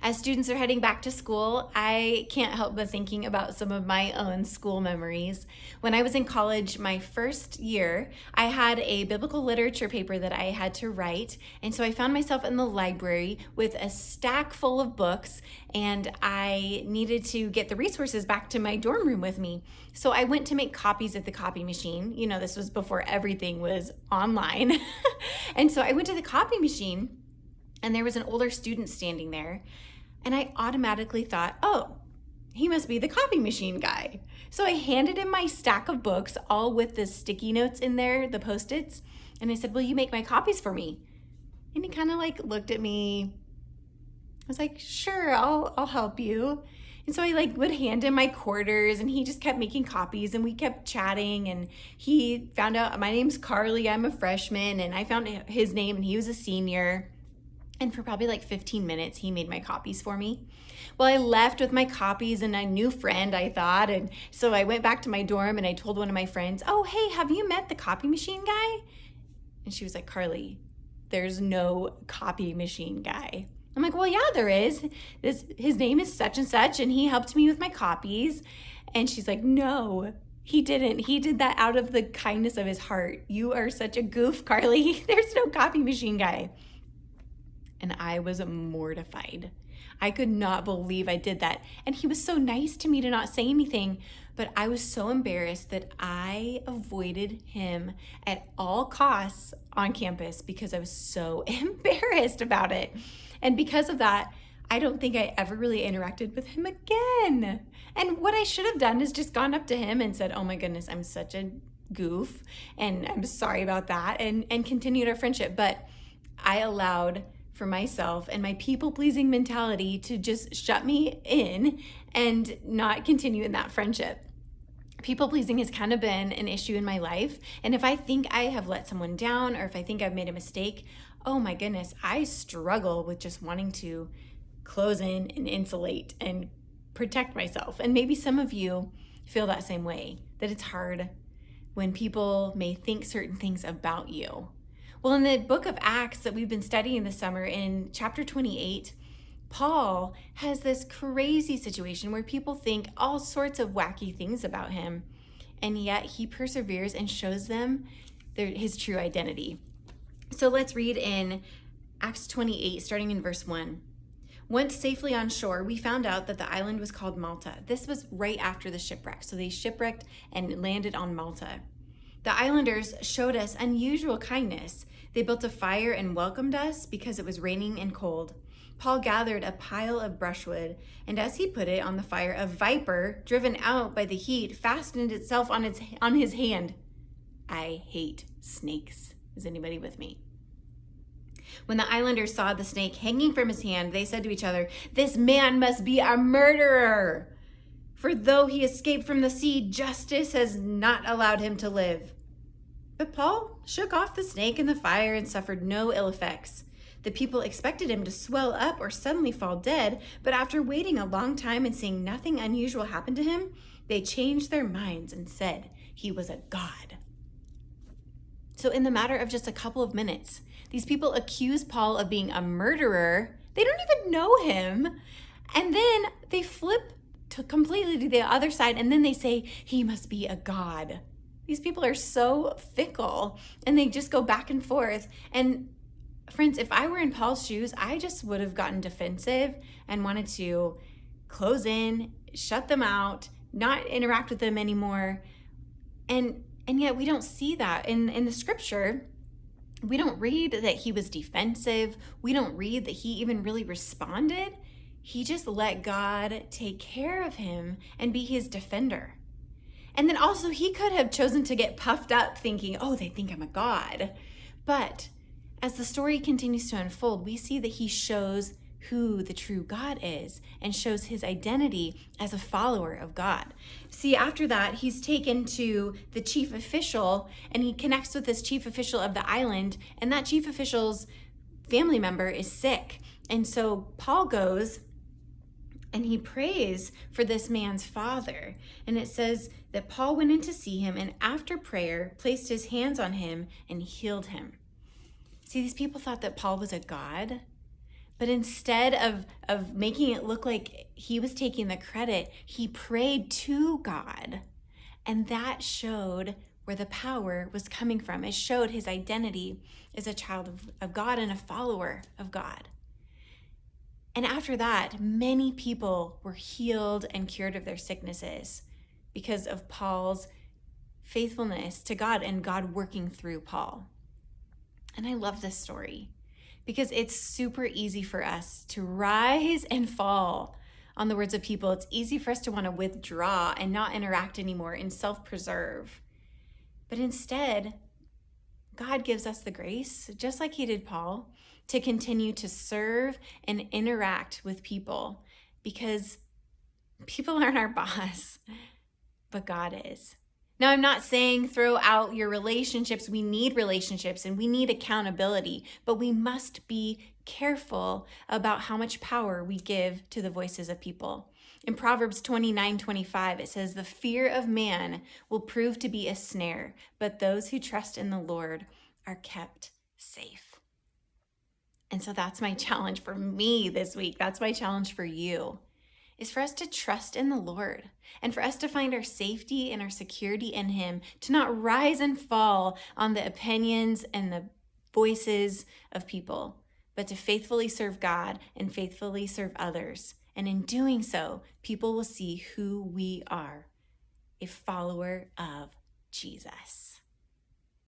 As students are heading back to school, I can't help but thinking about some of my own school memories. When I was in college, my first year, I had a biblical literature paper that I had to write. And so I found myself in the library with a stack full of books, and I needed to get the resources back to my dorm room with me. So I went to make copies at the copy machine. You know, this was before everything was online. And so I went to the copy machine, and there was an older student standing there. And I automatically thought, oh, he must be the copy machine guy. So I handed him my stack of books, all with the sticky notes in there, the Post-its. And I said, will you make my copies for me? And he kind of like looked at me. I was like, sure, I'll help you. And so I like would hand him my quarters, and he just kept making copies, and we kept chatting, and he found out my name's Carly, I'm a freshman, and I found his name and he was a senior. And for probably like 15 minutes, he made my copies for me. Well, I left with my copies and a new friend, I thought. And so I went back to my dorm and I told one of my friends, oh, hey, have you met the copy machine guy? And she was like, Carly, there's no copy machine guy. I'm like, well, yeah, there is. His name is such and such, and he helped me with my copies. And she's like, no, he didn't. He did that out of the kindness of his heart. You are such a goof, Carly. There's no copy machine guy. And I was mortified. I could not believe I did that. And he was so nice to me to not say anything, but I was so embarrassed that I avoided him at all costs on campus because I was so embarrassed about it. And because of that, I don't think I ever really interacted with him again. And what I should have done is just gone up to him and said, oh my goodness, I'm such a goof, and I'm sorry about that, and continued our friendship. But I allowed for myself and my people-pleasing mentality to just shut me in and not continue in that friendship. People-pleasing has kind of been an issue in my life. And if I think I have let someone down, or if I think I've made a mistake, oh my goodness, I struggle with just wanting to close in and insulate and protect myself. And maybe some of you feel that same way, that it's hard when people may think certain things about you. Well, in the book of Acts that we've been studying this summer, in chapter 28, Paul has this crazy situation where people think all sorts of wacky things about him, and yet he perseveres and shows them his true identity. So let's read in Acts 28, starting in verse 1. Once safely on shore, we found out that the island was called Malta. This was right after the shipwreck, so they shipwrecked and landed on Malta. The islanders showed us unusual kindness. They built a fire and welcomed us because it was raining and cold. Paul gathered a pile of brushwood, and as he put it on the fire, a viper, driven out by the heat, fastened itself on his hand. I hate snakes. Is anybody with me? When the islanders saw the snake hanging from his hand, they said to each other, "This man must be a murderer. For though he escaped from the sea, justice has not allowed him to live." But Paul shook off the snake in the fire and suffered no ill effects. The people expected him to swell up or suddenly fall dead, but after waiting a long time and seeing nothing unusual happen to him, they changed their minds and said he was a god. So in the matter of just a couple of minutes, these people accuse Paul of being a murderer. They don't even know him. And then they flip completely to the other side, and then they say he must be a god. These people are so fickle, and they just go back and forth. And friends, if I were in Paul's shoes, I just would have gotten defensive and wanted to close in, shut them out, not interact with them anymore. And yet we don't see that in the scripture. We don't read that he was defensive. We don't read that he even really responded. He just let God take care of him and be his defender. And then also he could have chosen to get puffed up thinking, oh, they think I'm a god. But as the story continues to unfold, we see that he shows who the true God is and shows his identity as a follower of God. See, after that, he's taken to the chief official, and he connects with this chief official of the island, and that chief official's family member is sick. And so Paul goes and he prays for this man's father. And it says that Paul went in to see him, and after prayer, placed his hands on him and healed him. See, these people thought that Paul was a god, But instead of making it look like he was taking the credit, he prayed to God. And that showed where the power was coming from. It showed his identity as a child of God and a follower of God. And after that, many people were healed and cured of their sicknesses because of Paul's faithfulness to God and God working through Paul. And I love this story because it's super easy for us to rise and fall on the words of people. It's easy for us to want to withdraw and not interact anymore and self-preserve. But instead, God gives us the grace, just like he did Paul, to continue to serve and interact with people because people aren't our boss, but God is. Now, I'm not saying throw out your relationships. We need relationships and we need accountability, but we must be careful about how much power we give to the voices of people. In Proverbs 29:25, it says, "The fear of man will prove to be a snare, but those who trust in the Lord are kept safe." And so that's my challenge for me this week. That's my challenge for you, is for us to trust in the Lord and for us to find our safety and our security in him, to not rise and fall on the opinions and the voices of people, but to faithfully serve God and faithfully serve others. And in doing so, people will see who we are, a follower of Jesus.